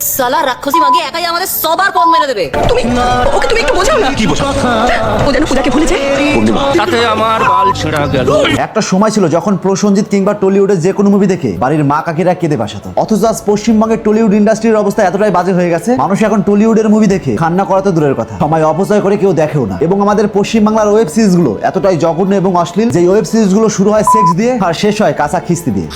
সালা রাক্ষসী মাগি একাই আমাদের সবার পথ মেরে দেবে। তুমি একটু বোঝাও না। কি বোঝাও? ও যেন পূজাকে ভুলেছে। তাতে আমার বাল ছেঁড়া গেল। একটা সময় ছিল যখন প্রসেনজিৎ কিংবা টলিউডের যে কোনো মুভি দেখে বাড়ির মা কাকিরা কেঁদে বাসাতো, অথচ আজ পশ্চিমবঙ্গের টলিউড ইন্ডাস্ট্রির অবস্থা এতটাই বাজে হয়ে গেছে, মানুষ এখন টলিউডের মুভি দেখে কান্না করা তো দূরের কথা, সময় অপচয় করে কেউ দেখেও না। এবং আমাদের পশ্চিমবাংলার ওয়েব সিরিজ গুলো এতটাই জঘন্য এবং অশ্লীল যে ওয়েব সিরিজ গুলো শুরু হয় সেক্স দিয়ে আর শেষ হয় কাঁচা খিস্তি দিয়ে।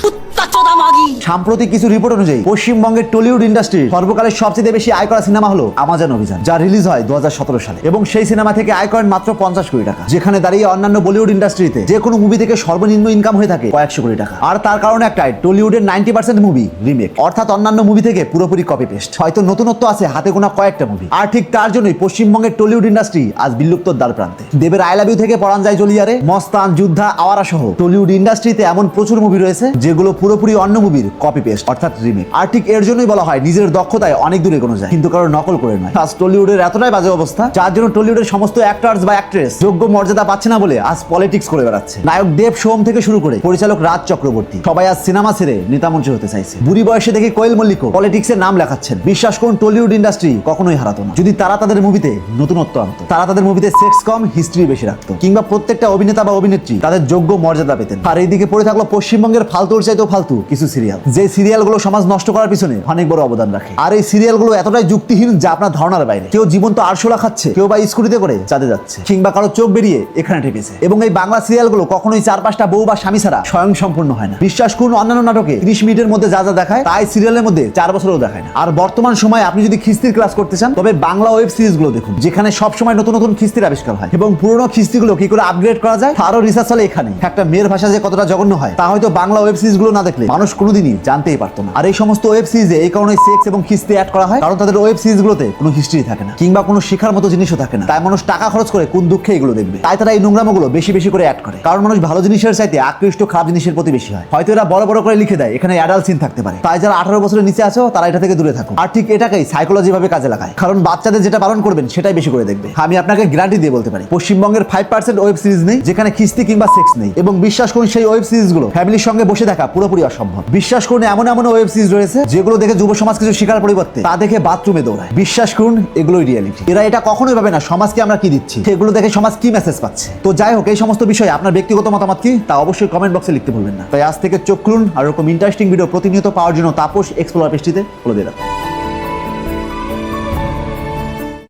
সাম্প্রতিক কিছু রিপোর্ট অনুযায়ী পশ্চিমবঙ্গের টলিউড ইন্ডাস্ট্রির সর্বকালের সবচেয়ে বেশি আয় করা সিনেমা হলো আমাজন অভিযান, যা রিলিজ হয় 2017 সালে এবং সেই সিনেমা থেকে আয় করেন মাত্র 50 কোটি টাকা, যেখানে দাঁড়িয়ে অন্যান্য বলিউড ইন্ডাস্ট্রিতে যে কোনো মুভি থেকে সর্বনিম্ন ইনকাম হয়ে থাকে কয়েকশো কোটি টাকা। আর তার কারণ একটাই, টলিউডের 90% মুভি রিমেক, অর্থাৎ অন্যান্য মুভি থেকে পুরোপুরি কপি পেস্ট। হয়তো নতুনত্ব আছে হাতে গোনা কয়েকটা মুভি, আর ঠিক তার জন্যই পশ্চিমবঙ্গের টলিউড ইন্ডাস্ট্রি আজ বিলুপ্তর দ্বার প্রান্তে। দেবের আই লাভ ইউ থেকে পরান যায় জলিয়ারে, মস্তান, যোদ্ধা, আওয়ারা সহ টলিউড ইন্ডাস্ট্রিতে এমন প্রচুর মুভি রয়েছে যেগুলো পুরোপুরি অন্য মুভির কপি পেস্ট অর্থাৎ রিমেক। আর ঠিক এর জন্যই বলা হয় নিজের দক্ষতায় অনেক দূরে এগোনো যায়, কিন্তু কারো নকল করে নয়। আজ টলিউডের এতটাই বাজে অবস্থা যার জন্য টলিউডের সমস্ত অ্যাক্টরস বা অ্যাক্ট্রেস যোগ্য মর্যাদা পাচ্ছে না বলে আজ পলিটিক্স করে বেড়াচ্ছে। নায়ক দেব সোম থেকে শুরু করে পরিচালক রাজ চক্রবর্তী সবাই আজ সিনেমা ছেড়ে নেতামন্ত্রী হতে চাইছে। বুড়ি বয়সে দেখে কোয়েল মল্লিকও পলিটিক্সের নাম লেখাচ্ছেন। বিশ্বাস করুন, টলিউড ইন্ডাস্ট্রি কখনোই হারাতো না যদি তারা তাদের মুভিতে নতুনত্ব আনতো, তারা তাদের মুভিতে সেক্স কম, হিস্ট্রি বেশি রাখতো, কিংবা প্রত্যেকটা অভিনেতা বা অভিনেত্রী তাদের যোগ্য মর্যাদা পেতেন। আর এইদিকে পড়ে থাকলো পশ্চিমবঙ্গের ফালতুর চাইতেও ফালতু কিছু সিরিয়াল, যে সিরিয়ালগুলো সমাজ নষ্ট করার পিছনে অনেক বড় অবদান রাখে। আর এই সিরিয়ালগুলো এতটাই যুক্তিহীন যা আপনার ধারণার বাইরে। কেউ জীবন্ত আরশোলা খাচ্ছে, কেউ বা স্কুটিতে করে চাঁদে যাচ্ছে, কিংবা কারো চোখ বেরিয়ে এখানে ঠেকেছে। এবং এই বাংলা সিরিয়ালগুলো কখনোই 4-5টা বউ বা স্বামী ছাড়া স্বয়ং সম্পূর্ণ হয় না। বিশ্বাস করুন, অন্যান্য নাটকে 30 মিনিটের মধ্যে যা যা দেখায় তাই সিরিয়ালের মধ্যে 4 বছরেও দেখায় না। আর বর্তমান সময়ে আপনি যদি খিস্তির ক্লাস করতে চান তবে বাংলা ওয়েব সিরিজ গুলো দেখুন, যেখানে সবসময় নতুন নতুন খিস্তির আবিষ্কার হয় এবং পুরোনো খিস্তিগুলো কি করে আপগ্রেড করা যায় তারও রিসার্চ চলে এখানে। একটা মেয়ের ভাষা যে কতটা জঘন্য হয় তা হয়তো বাংলা ওয়েব সিরিজ গুলো না দেখলে মানুষ কোনোদিনই জানতেই পারতো না। আর এই সমস্ত ওয়েব সিরিজে এই কারণে সেক্স এবং খিস্তি অ্যাড করা হয় কারণ তাদের ওয়েব সিরিজ গুলোতে কোনো হিস্ট্রি থাকে না কিংবা কোনো শেখার মতো জিনিসও থাকে না, তাই মানুষ টাকা খরচ করে কোন দুঃখে এগুলো দেখবে। তাই তারা এই নোংরামোগুলো বেশি বেশি করে অ্যাড করে, কারণ মানুষ ভালো জিনিসের চাইতে আকৃষ্ট খারাপ জিনিসের প্রতি বেশি হয়। হয়তো এরা বড় বড় করে লিখে দেয় এখানে অ্যাডাল্ট সিন থাকতে পারে, তাই যারা 18 বছরের নিচে আছো তারা এটা থেকে দূরে থাকো। আর ঠিক এটাকেই সাইকোলজি ভাবে কাজে লাগায়, কারণ বাচ্চাদের যেটা পালন করবেন সেটাই বেশি করে দেখবে। আমি আপনাকে গ্যারান্টি দিয়ে বলতে পারি পশ্চিমবঙ্গের 5% ওয়েব সিরিজ নেই যেখানে খিস্তি কিংবা সেক্স নেই। এবং বিশ্বাস করুন, সেই ওয়েব সিরিজ গুলো ফ্যামিলির সঙ্গে বসে দেখা পুরোপুরি অসম্ভব। বিশ্বাস করুন, এমন এমন ওয়েব সিরিজ রয়েছে যেগুলো দেখে যুব সমাজ কিছু শিকার পরিবর্তে তা দেখে বাথরুমে দৌড়ায়। বিশ্বাস করুন, এগুলোই রিয়েলিটি। এরা এটা কখনোই ভাবে না সমাজকে আমরা কি দিচ্ছি, এগুলো দেখে সমাজ কি মেসেজ পাচ্ছে। তো যাই হোক, এই সমস্ত বিষয়ে আপনার ব্যক্তিগত মতামত কি তা অবশ্যই কমেন্ট বক্সে লিখতে ভুলবেন না। তাই আজ থেকে চোখ খুলুন আর এরকম ইন্টারেস্টিং ভিডিও প্রতিনিয়ত পাওয়ার জন্য তাপস এক্সপ্লোরার পেজটিতে ফলো দিয়ে রাখুন।